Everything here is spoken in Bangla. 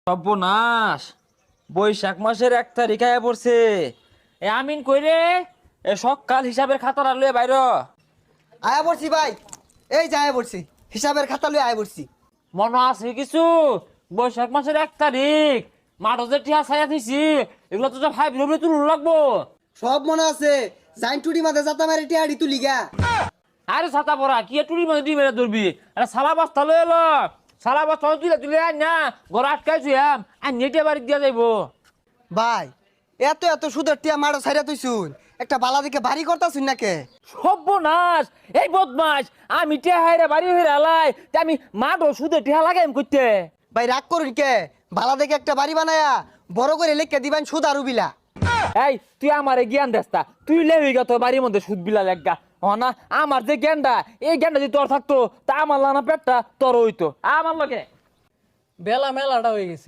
সর্বনাশ, বৈশাখ মাসের 1 তারিখ আয়া পড়ছে। আমিন কই রে? সকাল হিসাবের খাতাটা লয়ে বাইর। আয়া পড়ছি ভাই, এই যে আয়া পড়ছি, হিসাবের খাতা লই আয়া পড়ছি। মনে আছে কিছু? বৈশাখ মাসের 1 তারিখ মাঠে যে টিহা ছায়া থইছি, এগুলো তো সব হাই ভিড়ে তুলু লাগবো। সব মনে আছে, জাইন টুটি মাঝে যাতা মারি টিয়াড়ি তুলি গা। আরে ছাতা পড়া কি টুরি মানে দুই মেরে ধরবি? আরে সালা বস্তা লয়ে এলো, সালা বস্তা তুলে তুলে আন না, ঘর আটকাইছি আর নেটে বাড়ি দিয়া যাইবো। ভাই এত এত সুদের টিয়া মারো ছাইরা তুই শুন, একটা বালা দিকে বাড়ি করতাছুন নাকে। সর্বনাশ, এই বদমাস, আমি টিহা হাইরা বাড়ি হইরা আলাই তে আমি মাঠও সুদে টিহা লাগাইম করতে। ভাই রাগ করুন কে, বালা দেখে একটা বাড়ি বানায়া বড় করে লিখে দিবেন সুদ আর উবিলা। এই তুই আমারে জ্ঞান দেস্তা, তুই লেবি গা তোর বাড়ির মধ্যে সুদ বিলা লেগা। না আমার যে জ্ঞানটা, এই জ্ঞানটা যদি তোর থাকতো তা আমার লানা পেটটা তোর হইতো আমার লগে। বেলা মেলাটা হয়ে গেছে,